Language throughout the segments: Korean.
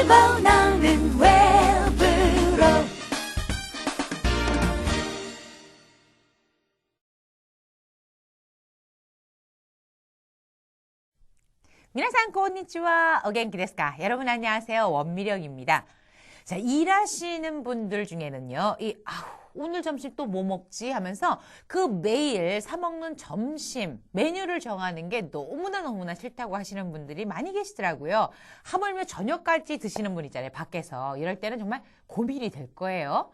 집어넣는 웹으로 미나상 konnichiwa.お元気ですか? 여러분 안녕하세요. 원미령입니다. 자, 일하시는 분들 중에는요. 오늘 점심 또 뭐 먹지 하면서 그 매일 사 먹는 점심 메뉴를 정하는 게 너무나 싫다고 하시는 분들이 많이 계시더라고요. 하물며 저녁까지 드시는 분 있잖아요. 밖에서. 이럴 때는 정말 고민이 될 거예요.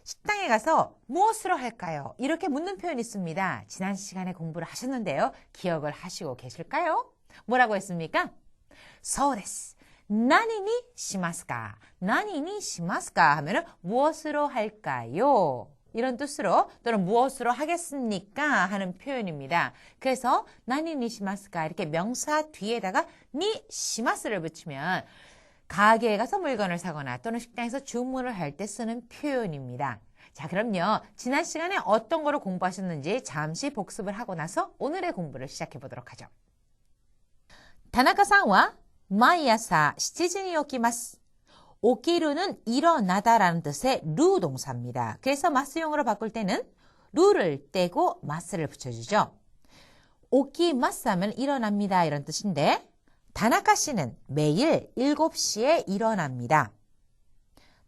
식당에 가서 무엇으로 할까요? 이렇게 묻는 표현이 있습니다. 지난 시간에 공부를 하셨는데요. 기억을 하시고 계실까요? 뭐라고 했습니까? そうです. 나니니 시마스까? 나니니 시마스까? 하면은 무엇으로 할까요? 이런 뜻으로 또는 무엇으로 하겠습니까? 하는 표현입니다. 그래서 나니니 시마스까? 이렇게 명사 뒤에다가 니 시마스를 붙이면 가게에 가서 물건을 사거나 또는 식당에서 주문을 할 때 쓰는 표현입니다. 자, 그럼요. 지난 시간에 어떤 거를 공부하셨는지 잠시 복습을 하고 나서 오늘의 공부를 시작해 보도록 하죠. 다나카さんは 毎朝 7時に起きます. 오키루는 일어나다라는 뜻의 루 동사입니다. 그래서 마스용으로 바꿀 때는 루를 떼고 마스를 붙여주죠. 오키마스 하면 일어납니다 이런 뜻인데 다나카 씨는 매일 7시에 일어납니다.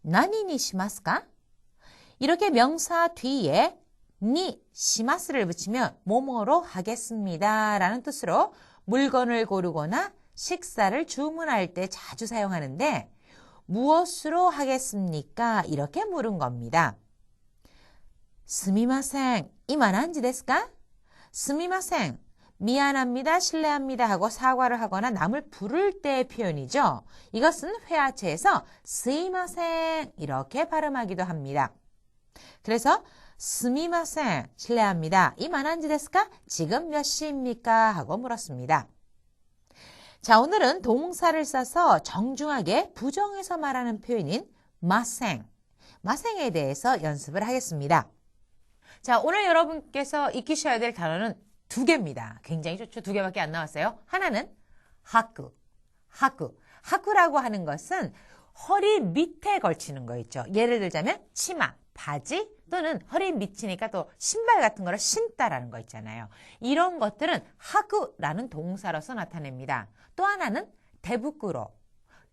나니니 시마스까? 이렇게 명사 뒤에 니 시마스를 붙이면 뭐뭐로 하겠습니다 라는 뜻으로 물건을 고르거나 식사를 주문할 때 자주 사용하는데 무엇으로 하겠습니까? 이렇게 물은 겁니다. すみません. 이만 한지ですか? すみません. 미안합니다, 실례합니다 하고 사과를 하거나 남을 부를 때의 표현이죠. 이것은 회화체에서 すいません 이렇게 발음하기도 합니다. 그래서 すみません, 실례합니다. 이만 한지ですか? 지금 몇 시입니까? 하고 물었습니다. 자, 오늘은 동사를 써서 정중하게 부정해서 말하는 표현인 마생, 마생에 대해서 연습을 하겠습니다. 자, 오늘 여러분께서 익히셔야 될 단어는 2개입니다. 굉장히 좋죠. 2개밖에 안 나왔어요. 하나는 하쿠, 하쿠라고 하는 것은 허리 밑에 걸치는 거 있죠. 예를 들자면 치마, 바지 또는 허리 밑이니까 또 신발 같은 거를 신다라는 거 있잖아요. 이런 것들은 하쿠라는 동사로서 나타냅니다. 또 하나는 대부꾸로,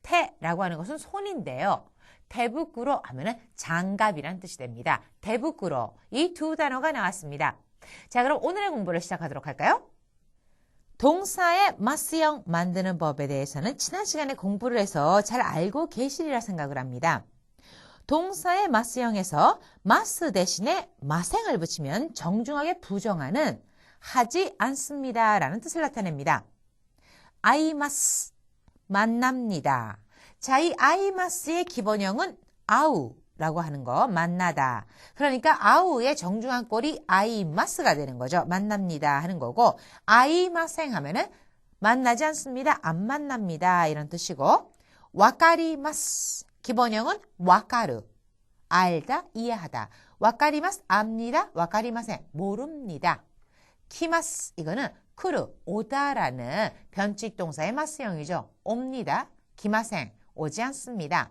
태라고 하는 것은 손인데요. 대부꾸로 하면은 장갑이란 뜻이 됩니다. 대부꾸로 이 2 단어가 나왔습니다. 자, 그럼 오늘의 공부를 시작하도록 할까요? 동사의 마스형 만드는 법에 대해서는 지난 시간에 공부를 해서 잘 알고 계시리라 생각을 합니다. 동사의 마스형에서 마스 대신에 마생을 붙이면 정중하게 부정하는 하지 않습니다 라는 뜻을 나타냅니다. 아이마스, 만납니다. 자, 이 아이마스의 기본형은 아우라고 하는 거, 만나다. 그러니까 아우의 정중한 꼴이 아이마스가 되는 거죠. 만납니다 하는 거고, 아이마생 하면은 만나지 않습니다, 안 만납니다 이런 뜻이고, 와카리마스, 기본형은 와카르, 알다, 이해하다. 와카리마스, 압니다, 와카리마생, 모릅니다. 키마스, 이거는 쿠르, 오다라는 변칙 동사의 마스형이죠. 옵니다, 기마생, 오지 않습니다.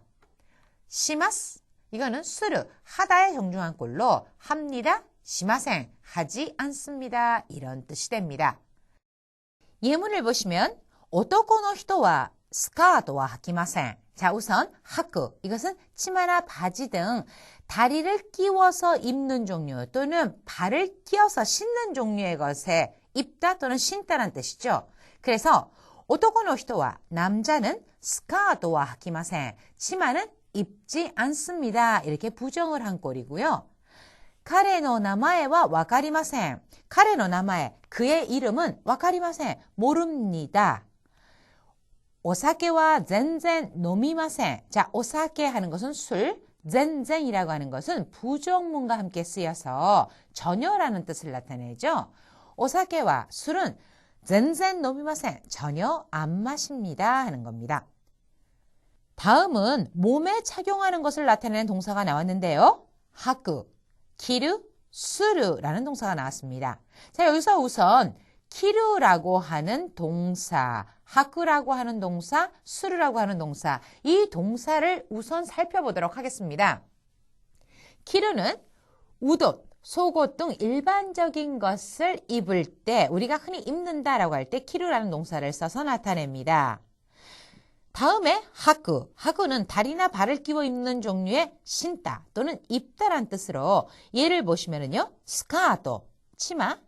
시마스, 이거는 스르, 하다의 정중한 꼴로 합니다, 시마생, 하지 않습니다 이런 뜻이 됩니다. 예문을 보시면 오토코노 히토와 스카ートは履きません. 자, 우선 하쿠, 이것은 치마나 바지 등 다리를 끼워서 입는 종류 또는 발을 끼워서 신는 종류의 것에 입다 또는 신다라는 뜻이죠. 그래서 오토코노 히토와 남자는 스카ートは履きません. 치마는 입지 않습니다. 이렇게 부정을 한 꼴이고요. 彼の名前はわかりません. 彼の名前, 그의 이름은 わかりません. 모릅니다. 오사케와 젠젠 노미마센. 자, 오사케 하는 것은 술, 젠젠이라고 하는 것은 부정문과 함께 쓰여서 전혀라는 뜻을 나타내죠. 오사케와 술은 젠젠 노미마센. 전혀 안 마십니다 하는 겁니다. 다음은 몸에 착용하는 것을 나타내는 동사가 나왔는데요. 하쿠, 기르, 수르라는 동사가 나왔습니다. 자, 여기서 우선 키루라고 하는 동사, 하쿠라고 하는 동사, 수루라고 하는 동사, 이 동사를 우선 살펴보도록 하겠습니다. 키루는 웃옷, 속옷 등 일반적인 것을 입을 때 우리가 흔히 입는다라고 할 때 키루라는 동사를 써서 나타냅니다. 다음에 하쿠, 하쿠는 다리나 발을 끼워 입는 종류의 신다 또는 입다란 뜻으로 예를 보시면은요. 스카ート, 치마,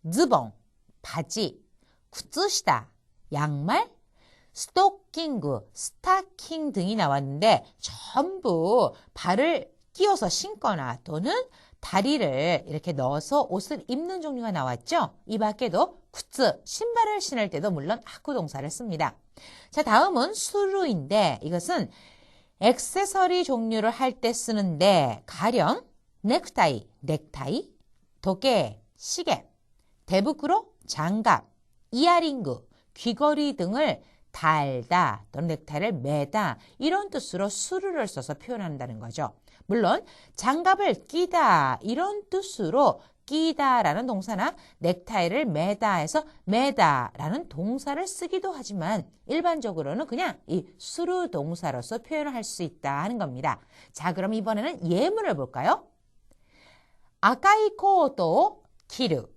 ズボン, 바지, 쿠츠시다, 양말, 스토킹, 스타킹 등이 나왔는데 전부 발을 끼워서 신거나 또는 다리를 이렇게 넣어서 옷을 입는 종류가 나왔죠. 이 밖에도 쿠츠, 신발을 신을 때도 물론 하쿠 동사를 씁니다. 자, 다음은 수루인데 이것은 액세서리 종류를 할 때 쓰는데 가령 넥타이, 도개, 시계, 대부끄로, 장갑, 이어링그, 귀걸이 등을 달다 또는 넥타이를 매다 이런 뜻으로 수루를 써서 표현한다는 거죠. 물론 장갑을 끼다 이런 뜻으로 끼다라는 동사나 넥타이를 매다 해서 매다라는 동사를 쓰기도 하지만 일반적으로는 그냥 이 수루 동사로서 표현을 할 수 있다 하는 겁니다. 자, 그럼 이번에는 예문을 볼까요? 아카이 코토 키루,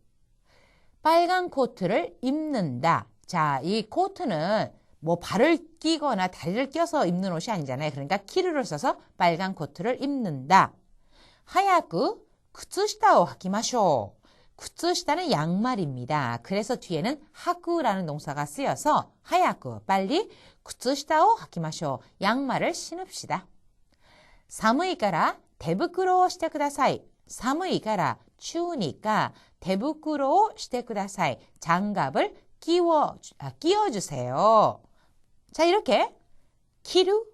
빨간 코트를 입는다. 자, 이 코트는 뭐 발을 끼거나 다리를 껴서 입는 옷이 아니잖아요. 그러니까 키루를 써서 빨간 코트를 입는다. 하야쿠 쿠츠시타오 하키마쇼. 쿠츠시타는 양말입니다. 그래서 뒤에는 하쿠라는 동사가 쓰여서 하야쿠 빨리 쿠츠시타오 하키마쇼. 양말을 신읍시다. 사무이까라 대부끄로 시테 쿠다사이. 사무이까라 추우니까 대부끄로 시테 쿠다사이. 장갑을 끼워주세요. 자, 이렇게 키루,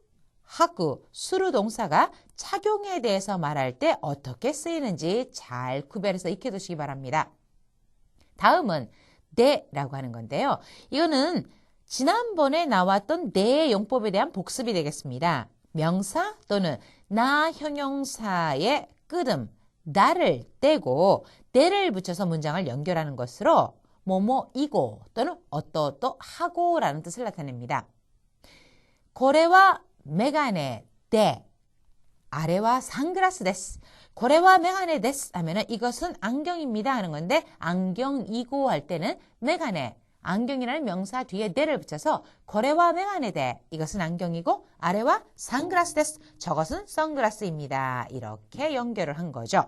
하쿠, 수루 동사가 착용에 대해서 말할 때 어떻게 쓰이는지 잘 구별해서 익혀두시기 바랍니다. 다음은 네라고 하는 건데요. 이거는 지난번에 나왔던 네의 용법에 대한 복습이 되겠습니다. 명사 또는 나 형용사의 끄듬, 나를 떼고 네를 붙여서 문장을 연결하는 것으로 뭐뭐이고 또는 어떠하고라는 뜻을 나타냅니다. 고래와 메가네 데, 아래와 선글라스 데스. 고래와 메가네 데스 하면은 이것은 안경입니다 하는 건데 안경이고 할 때는 메가네, 안경이라는 명사 뒤에 데를 붙여서 고래와 메가네 데, 이것은 안경이고 아래와 선글라스 데스, 저것은 선글라스입니다. 이렇게 연결을 한 거죠.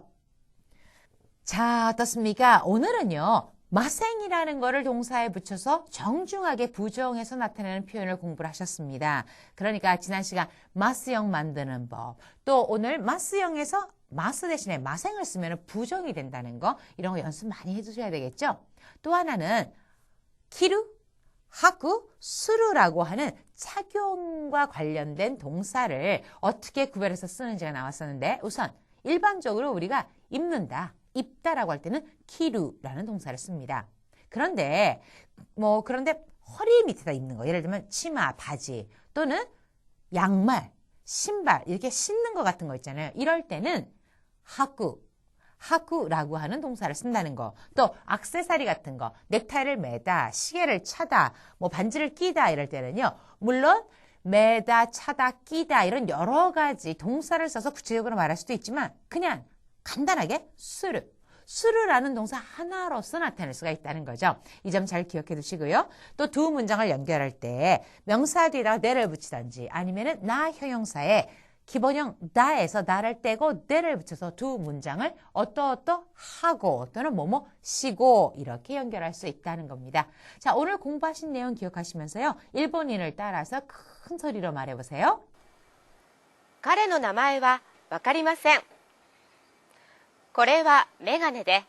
자, 어떻습니까? 오늘은요. 마생이라는 거를 동사에 붙여서 정중하게 부정해서 나타내는 표현을 공부를 하셨습니다. 그러니까 지난 시간 마스형 만드는 법, 또 오늘 마스형에서 마스 대신에 마생을 쓰면 부정이 된다는 거, 이런 거 연습 많이 해주셔야 되겠죠? 또 하나는 키루, 하쿠, 수루라고 하는 착용과 관련된 동사를 어떻게 구별해서 쓰는지가 나왔었는데 우선 일반적으로 우리가 입는다, 입다라고 할 때는 키루라는 동사를 씁니다. 그런데 허리 밑에다 입는 거, 예를 들면 치마, 바지 또는 양말, 신발 이렇게 신는 것 같은 거 있잖아요. 이럴 때는 하쿠라고 하는 동사를 쓴다는 거. 또 액세서리 같은 거, 넥타이를 매다, 시계를 차다, 뭐 반지를 끼다 이럴 때는요. 물론 매다, 차다, 끼다 이런 여러 가지 동사를 써서 구체적으로 말할 수도 있지만 그냥 간단하게 수루라는 동사 하나로서 나타낼 수가 있다는 거죠. 이 점 잘 기억해 두시고요. 또 두 문장을 연결할 때 명사 뒤에다가 네를 붙이든지 아니면은 나 형용사에 기본형 나에서 나를 떼고 네를 붙여서 두 문장을 하고 또는 시고 이렇게 연결할 수 있다는 겁니다. 자, 오늘 공부하신 내용 기억하시면서요. 일본인을 따라서 큰 소리로 말해보세요. 彼の名前はわかりません。これはメガネで、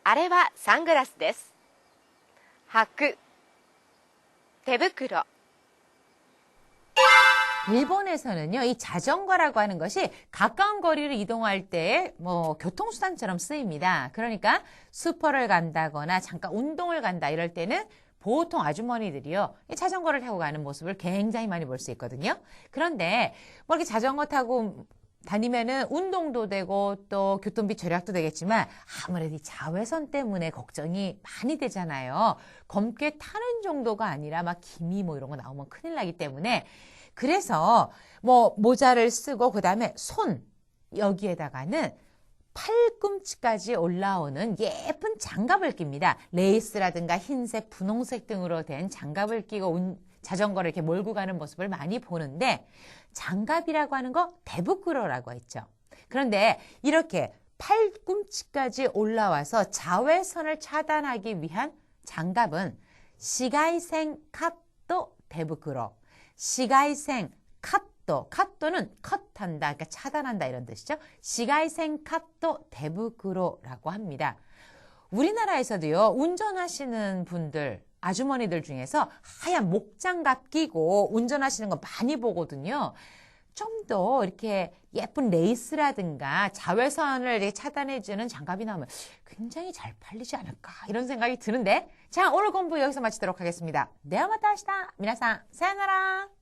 あれはサングラスです。履く、手袋。 일본에서는요, 이 자전거라고 하는 것이 가까운 거리를 이동할 때 교통수단처럼 쓰입니다. 그러니까 슈퍼를 간다거나 잠깐 운동을 간다 이럴 때는 보통 아주머니들이요, 이 자전거를 타고 가는 모습을 굉장히 많이 볼 수 있거든요. 그런데 이렇게 자전거 타고 다니면은 운동도 되고 또 교통비 절약도 되겠지만 아무래도 이 자외선 때문에 걱정이 많이 되잖아요. 검게 타는 정도가 아니라 막 기미 뭐 이런 거 나오면 큰일 나기 때문에 그래서 뭐 모자를 쓰고 그다음에 손 여기에다가는 팔꿈치까지 올라오는 예쁜 장갑을 낍니다. 레이스라든가 흰색, 분홍색 등으로 된 장갑을 끼고 자전거를 이렇게 몰고 가는 모습을 많이 보는데 장갑이라고 하는 거 대부끄러라고 했죠. 그런데 이렇게 팔꿈치까지 올라와서 자외선을 차단하기 위한 장갑은 시가이생 캅도 대부끄러. 시가이생 캅도, 캅도는 컷한다, 그러니까 차단한다 이런 뜻이죠. 시가이생 캅도 대부끄러라고 합니다. 우리나라에서도요, 운전하시는 분들, 아주머니들 중에서 하얀 목장갑 끼고 운전하시는 거 많이 보거든요. 좀 더 이렇게 예쁜 레이스라든가 자외선을 이렇게 차단해주는 장갑이 나오면 굉장히 잘 팔리지 않을까 이런 생각이 드는데 자, 오늘 공부 여기서 마치도록 하겠습니다. ではまた明日皆さんさよなら